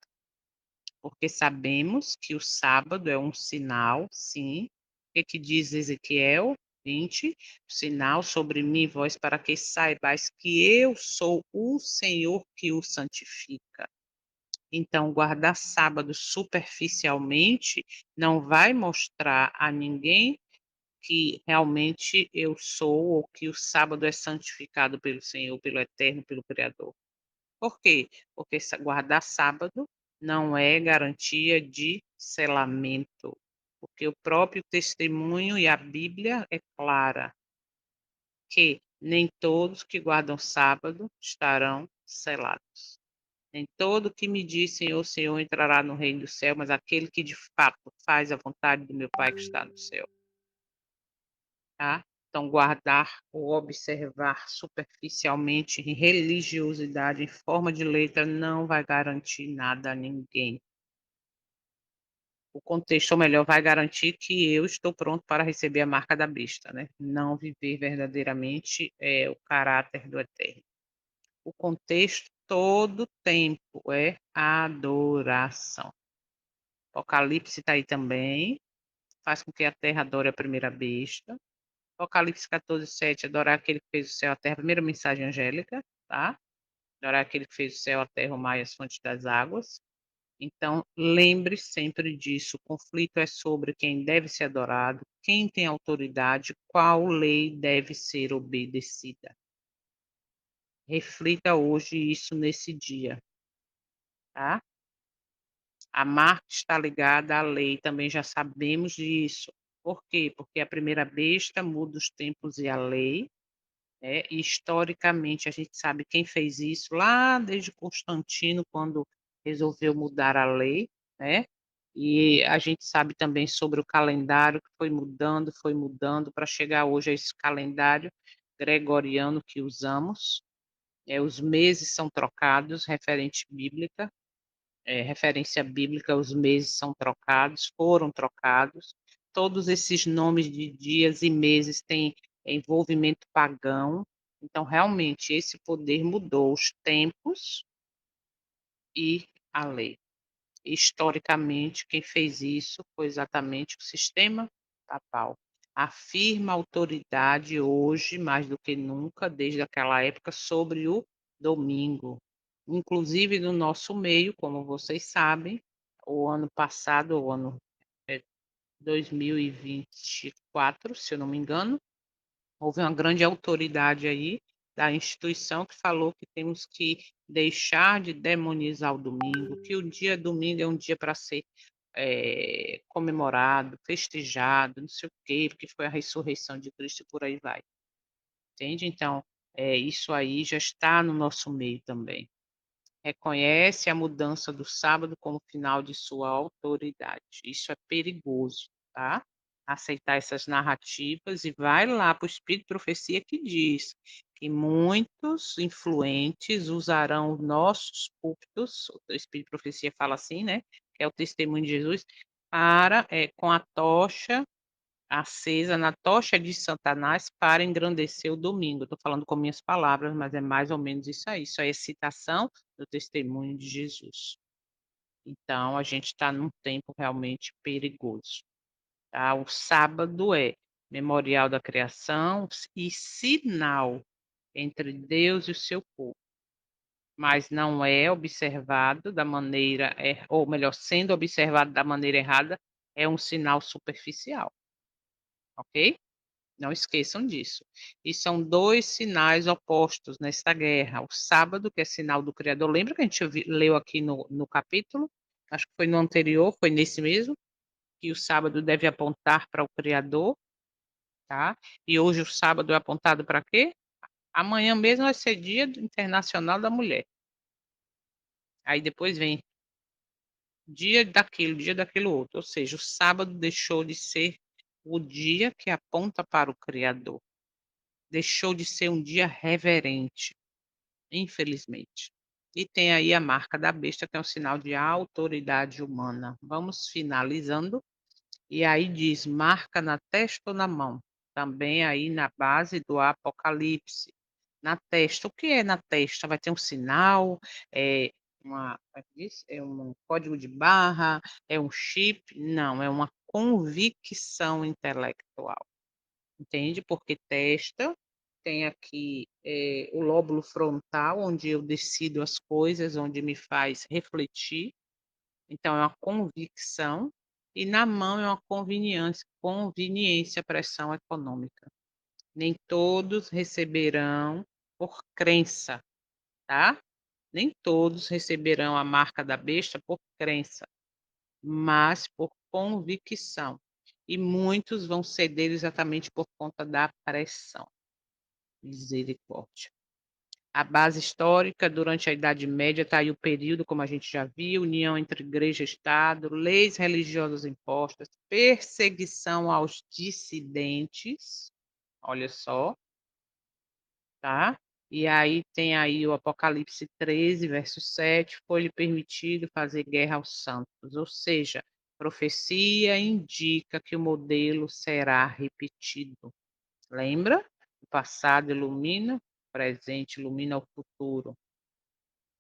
Porque sabemos que o sábado é um sinal, sim. O que diz Ezequiel 20? Sinal sobre mim, vós, para que saibais que eu sou o Senhor que o santifica. Então, guardar sábado superficialmente não vai mostrar a ninguém que realmente eu sou ou que o sábado é santificado pelo Senhor, pelo Eterno, pelo Criador. Por quê? Porque guardar sábado não é garantia de selamento, porque o próprio testemunho e a Bíblia é clara que nem todos que guardam sábado estarão selados. Nem todo que me diz Senhor, Senhor entrará no reino do céu, mas aquele que de fato faz a vontade do meu Pai que está no céu, tá? Então, guardar ou observar superficialmente em religiosidade, em forma de letra, não vai garantir nada a ninguém. O contexto, ou melhor, vai garantir que eu estou pronto para receber a marca da besta, né? Não viver verdadeiramente o caráter do Eterno. O contexto todo tempo é adoração. Apocalipse está aí também, faz com que a terra adore a primeira besta. Apocalipse 14:7, adorar aquele que fez o céu e a terra, primeira mensagem angélica, tá? Adorar aquele que fez o céu, a terra, o mar e as fontes das águas. Então, lembre sempre disso, o conflito é sobre quem deve ser adorado, quem tem autoridade, qual lei deve ser obedecida. Reflita hoje isso nesse dia, tá? A marca está ligada à lei, também já sabemos disso. Por quê? Porque a primeira besta muda os tempos e a lei, e historicamente a gente sabe quem fez isso lá desde Constantino, quando resolveu mudar a lei, né, e a gente sabe também sobre o calendário que foi mudando para chegar hoje a esse calendário gregoriano que usamos. Os meses são trocados, referência bíblica, os meses são trocados, foram trocados. Todos esses nomes de dias e meses têm envolvimento pagão. Então, realmente, esse poder mudou os tempos e a lei. Historicamente, quem fez isso foi exatamente o sistema papal. afirma autoridade hoje, mais do que nunca, desde aquela época, sobre o domingo. Inclusive no nosso meio, como vocês sabem, o ano passado, o ano, 2024, se eu não me engano, houve uma grande autoridade aí da instituição que falou que temos que deixar de demonizar o domingo, que o dia domingo é um dia para ser, comemorado, festejado, não sei o quê, porque foi a ressurreição de Cristo e por aí vai, entende? Então, isso aí já está no nosso meio também. Reconhece a mudança do sábado como final de sua autoridade. Isso é perigoso, tá? Aceitar essas narrativas e vai lá para o Espírito de Profecia que diz que muitos influentes usarão nossos púlpitos, o Espírito de Profecia fala assim, né, que é o testemunho de Jesus, para, com a tocha acesa na tocha de Satanás para engrandecer o domingo. Estou falando com minhas palavras, mas é mais ou menos isso aí. Isso aí é citação do testemunho de Jesus. Então, a gente está num tempo realmente perigoso. Tá? O sábado é memorial da criação e sinal entre Deus e o seu povo, mas não é observado da maneira, ou melhor, sendo observado da maneira errada, é um sinal superficial, ok? Não esqueçam disso. E são 2 sinais opostos nesta guerra. O sábado, que é sinal do Criador. Lembra que a gente leu aqui no capítulo? Acho que foi no anterior, foi nesse mesmo, que o sábado deve apontar para o Criador, tá? E hoje o sábado é apontado para quê? Amanhã mesmo vai ser Dia Internacional da Mulher. Aí depois vem dia daquilo outro. Ou seja, o sábado deixou de ser o dia que aponta para o Criador. Deixou de ser um dia reverente. Infelizmente. E tem aí a marca da besta, que é um sinal de autoridade humana. Vamos finalizando. E aí diz: marca na testa ou na mão? Também aí na base do Apocalipse. Na testa. O que é na testa? Vai ter um sinal, é como é que diz? É um código de barra, é um chip? Não, é uma convicção intelectual. Entende? Porque testa tem aqui, o lóbulo frontal, onde eu decido as coisas, onde me faz refletir, então é uma convicção, e na mão é uma conveniência, pressão econômica. Nem todos receberão por crença, tá? Nem todos receberão a marca da besta por crença, mas por convicção. E muitos vão ceder exatamente por conta da pressão. Misericórdia. A base histórica, durante a Idade Média, está aí o período, como a gente já viu, união entre igreja e Estado, leis religiosas impostas, perseguição aos dissidentes, olha só, tá? E aí tem aí o Apocalipse 13, verso 7, foi-lhe permitido fazer guerra aos santos, ou seja, profecia indica que o modelo será repetido. Lembra? O passado ilumina, o presente ilumina o futuro.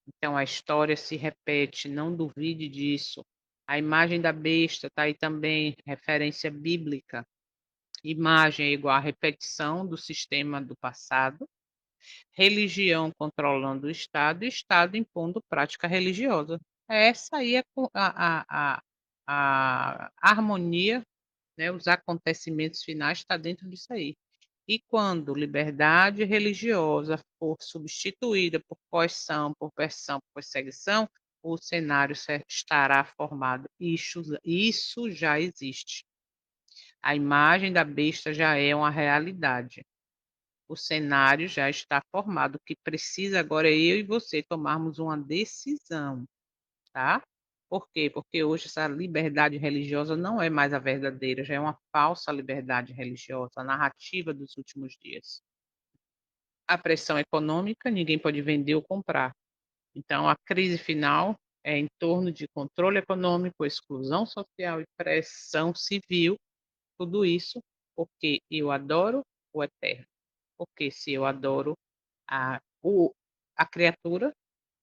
Então a história se repete, não duvide disso. A imagem da besta está aí também, referência bíblica. Imagem é igual a repetição do sistema do passado, religião controlando o Estado impondo prática religiosa. Essa aí é a harmonia, né, os acontecimentos finais está dentro disso aí. E quando liberdade religiosa for substituída por coerção, por pressão, por perseguição, o cenário estará formado. Isso já existe. A imagem da besta já é uma realidade. O cenário já está formado. O que precisa agora é eu e você tomarmos uma decisão, tá? Por quê? Porque hoje essa liberdade religiosa não é mais a verdadeira, já é uma falsa liberdade religiosa, a narrativa dos últimos dias. A pressão econômica, ninguém pode vender ou comprar. Então, a crise final é em torno de controle econômico, exclusão social e pressão civil, tudo isso porque eu adoro o eterno. Porque se eu adoro a, o, a criatura,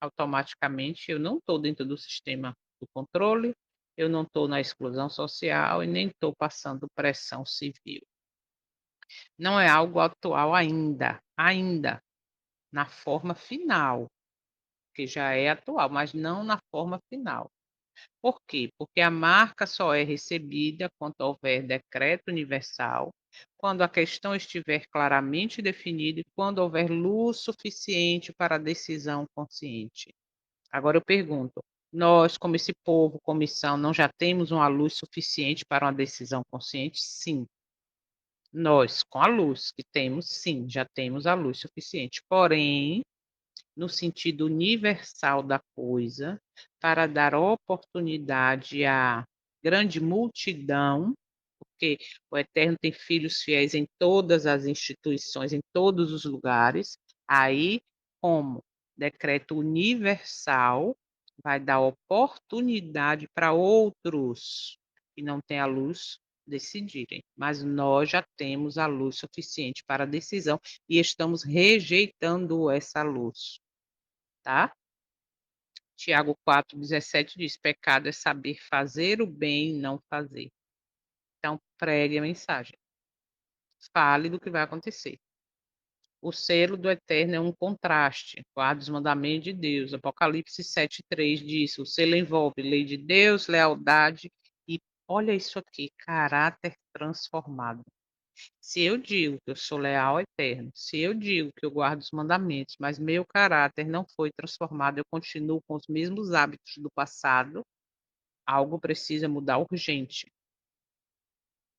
automaticamente eu não estou dentro do sistema do controle, eu não estou na exclusão social e nem estou passando pressão civil. Não é algo atual ainda, na forma final, que já é atual, mas não na forma final. Por quê? Porque a marca só é recebida quando houver decreto universal, quando a questão estiver claramente definida e quando houver luz suficiente para a decisão consciente. Agora eu pergunto: nós, como esse povo, comissão, não já temos uma luz suficiente para uma decisão consciente? Sim. Nós, com a luz que temos, sim, já temos a luz suficiente. Porém, no sentido universal da coisa, para dar oportunidade à grande multidão, porque o Eterno tem filhos fiéis em todas as instituições, em todos os lugares, aí, como decreto universal, vai dar oportunidade para outros que não têm a luz decidirem, mas nós já temos a luz suficiente para a decisão e estamos rejeitando essa luz. Tá? Tiago 4,17 diz: pecado é saber fazer o bem e não fazer. Então, pregue a mensagem. Fale do que vai acontecer. O selo do Eterno é um contraste. Guarda os mandamentos de Deus. Apocalipse 7,3 diz: o selo envolve lei de Deus, lealdade e, olha isso aqui, caráter transformado. Se eu digo que eu sou leal ao Eterno, se eu digo que eu guardo os mandamentos, mas meu caráter não foi transformado, eu continuo com os mesmos hábitos do passado, algo precisa mudar urgente.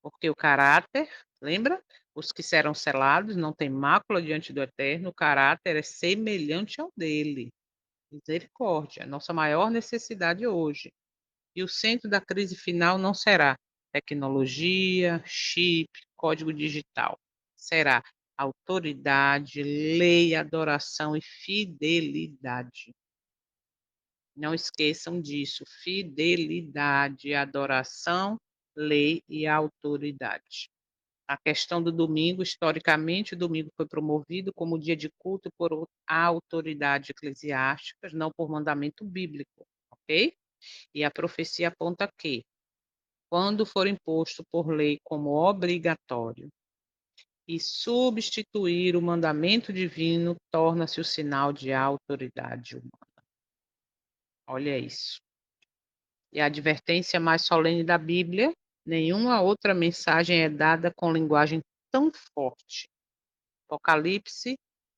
Porque o caráter, lembra? Os que serão selados não têm mácula diante do Eterno, o caráter é semelhante ao dele. Misericórdia, nossa maior necessidade hoje. E o centro da crise final não será tecnologia, chip, código digital. Será autoridade, lei, adoração e fidelidade. Não esqueçam disso: fidelidade, adoração, lei e autoridade. A questão do domingo, historicamente, o domingo foi promovido como dia de culto por autoridade eclesiástica, não por mandamento bíblico, ok? E a profecia aponta que, quando for imposto por lei como obrigatório e substituir o mandamento divino, torna-se o sinal de autoridade humana. Olha isso. E a advertência mais solene da Bíblia, nenhuma outra mensagem é dada com linguagem tão forte. Apocalipse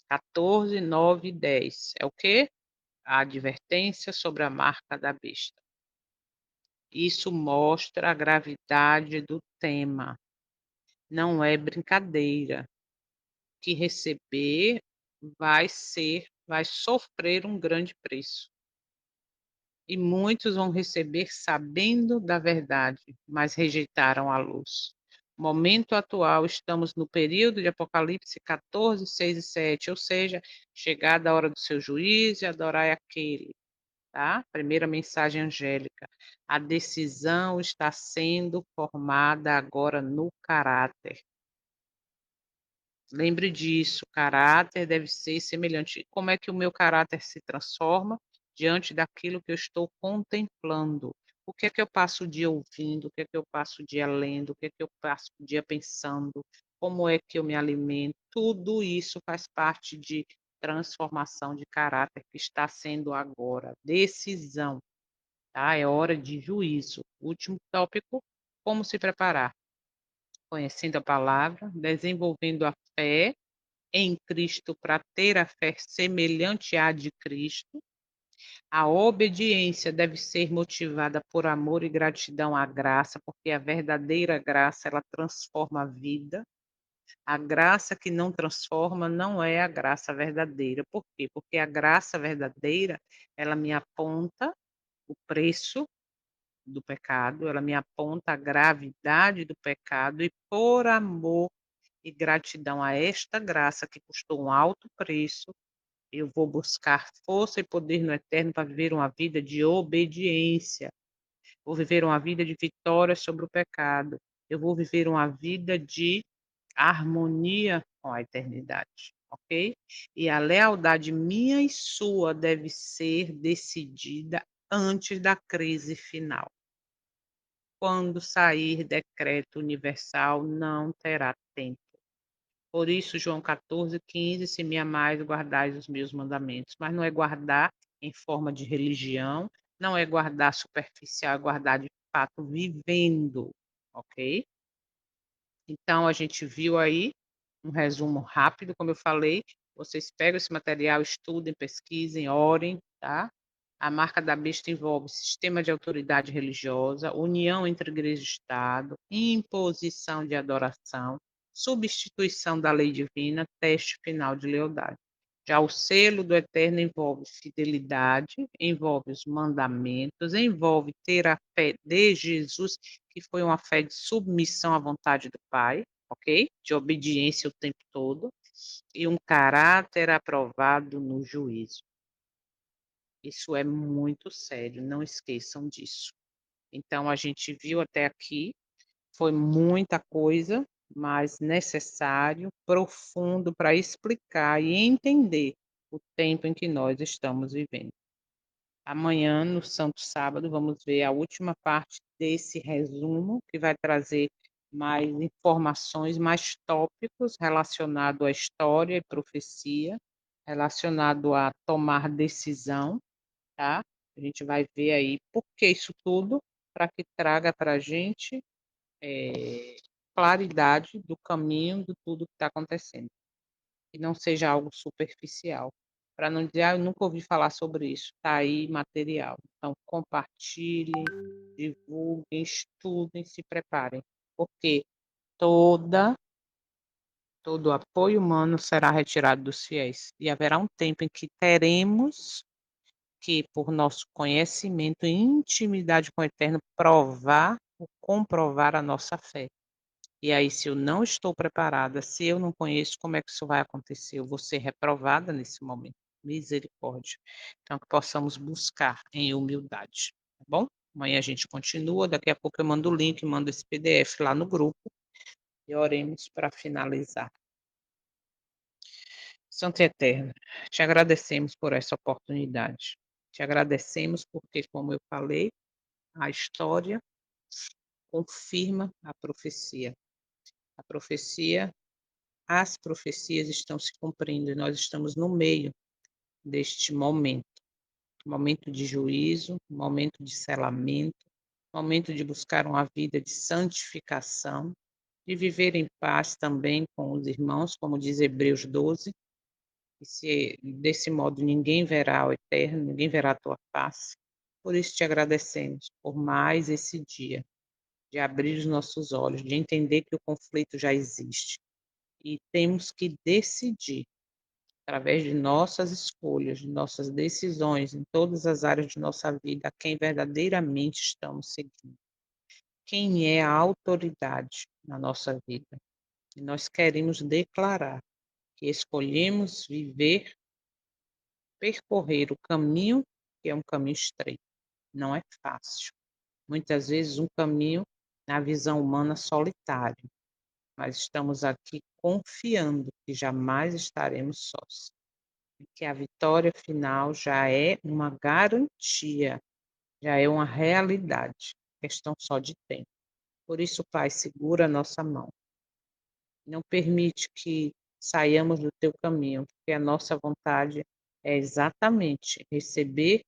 14, 9 e 10. É o quê? A advertência sobre a marca da besta. Isso mostra a gravidade do tema. Não é brincadeira. Que receber vai sofrer um grande preço. E muitos vão receber sabendo da verdade, mas rejeitaram a luz. Momento atual, estamos no período de Apocalipse 14, 6 e 7, ou seja, chegada a hora do seu juízo e adorai aquele. Tá? Primeira mensagem angélica. A decisão está sendo formada agora no caráter. Lembre disso, caráter deve ser semelhante. Como é que o meu caráter se transforma diante daquilo que eu estou contemplando? O que é que eu passo o dia ouvindo? O que é que eu passo o dia lendo? O que é que eu passo o dia pensando? Como é que eu me alimento? Tudo isso faz parte de transformação de caráter que está sendo agora. Decisão, tá? É hora de juízo. Último tópico, como se preparar? Conhecendo a palavra, desenvolvendo a fé em Cristo para ter a fé semelhante à de Cristo. A obediência deve ser motivada por amor e gratidão à graça, porque a verdadeira graça, ela transforma a vida. A graça que não transforma não é a graça verdadeira. Por quê? Porque a graça verdadeira, ela me aponta o preço do pecado, ela me aponta a gravidade do pecado e por amor e gratidão a esta graça que custou um alto preço, eu vou buscar força e poder no eterno para viver uma vida de obediência. Vou viver uma vida de vitória sobre o pecado. Eu vou viver uma vida de harmonia com a eternidade, ok? E a lealdade minha e sua deve ser decidida antes da crise final. Quando sair decreto universal, não terá tempo. Por isso, João 14:15, se me amais, guardais os meus mandamentos. Mas não é guardar em forma de religião, não é guardar superficial, é guardar de fato vivendo, ok? Então, a gente viu aí um resumo rápido, como eu falei. Vocês pegam esse material, estudem, pesquisem, orem, tá? A marca da besta envolve sistema de autoridade religiosa, união entre igreja e Estado, imposição de adoração, substituição da lei divina, teste final de lealdade. Já o selo do Eterno envolve fidelidade, envolve os mandamentos, envolve ter a fé de Jesus, que foi uma fé de submissão à vontade do Pai, ok? De obediência o tempo todo, e um caráter aprovado no juízo. Isso é muito sério, não esqueçam disso. Então, a gente viu até aqui, foi muita coisa, mas necessário, profundo para explicar e entender o tempo em que nós estamos vivendo. Amanhã, no Santo Sábado, vamos ver a última parte desse resumo, que vai trazer mais informações, mais tópicos relacionados à história e profecia, relacionado a tomar decisão, tá? A gente vai ver aí por que isso tudo, para que traga para a gente claridade do caminho de tudo que está acontecendo, e não seja algo superficial. Para não dizer, eu nunca ouvi falar sobre isso, está aí material. Então, compartilhem, divulguem, estudem, se preparem, porque toda todo o apoio humano será retirado dos fiéis, e haverá um tempo em que teremos que, por nosso conhecimento e intimidade com o Eterno, provar ou comprovar a nossa fé. E aí, se eu não estou preparada, se eu não conheço, como é que isso vai acontecer? Eu vou ser reprovada nesse momento. Misericórdia. Então, que possamos buscar em humildade, tá bom? Amanhã a gente continua, daqui a pouco eu mando o link, mando esse PDF lá no grupo e oremos para finalizar. Santo e Eterno, te agradecemos por essa oportunidade. Te agradecemos porque, como eu falei, a história confirma a profecia. A profecia, as profecias estão se cumprindo e nós estamos no meio deste momento, momento de juízo, momento de selamento, momento de buscar uma vida de santificação, de viver em paz também com os irmãos, como diz Hebreus 12, e se desse modo ninguém verá o Eterno, ninguém verá a tua face. Por isso te agradecemos por mais esse dia, de abrir os nossos olhos, de entender que o conflito já existe. E temos que decidir, através de nossas escolhas, de nossas decisões, em todas as áreas de nossa vida, a quem verdadeiramente estamos seguindo. Quem é a autoridade na nossa vida. E nós queremos declarar que escolhemos viver, percorrer o caminho que é um caminho estreito. Não é fácil. Muitas vezes um caminho, na visão humana, solitário, mas estamos aqui confiando que jamais estaremos sós, e que a vitória final já é uma garantia, já é uma realidade, questão só de tempo. Por isso, Pai, segura a nossa mão. Não permite que saiamos do teu caminho, porque a nossa vontade é exatamente receber,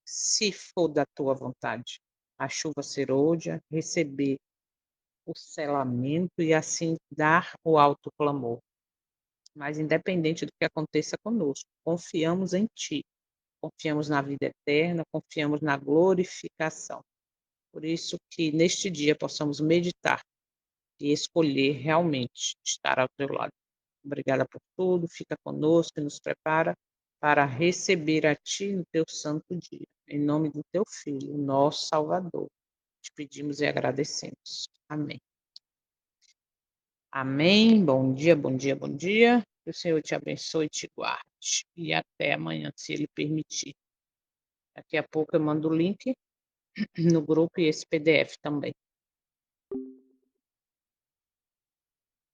se for da tua vontade, a chuva serôdia, receber o selamento e assim dar o alto clamor. Mas independente do que aconteça conosco, confiamos em Ti, confiamos na vida eterna, confiamos na glorificação. Por isso que neste dia possamos meditar e escolher realmente estar ao Teu lado. Obrigada por tudo, fica conosco e nos prepara para receber a Ti no Teu santo dia. Em nome do Teu Filho, nosso Salvador, te pedimos e agradecemos. Amém. Amém. Bom dia, bom dia, bom dia. Que o Senhor te abençoe e te guarde. E até amanhã, se Ele permitir. Daqui a pouco eu mando o link no grupo e esse PDF também.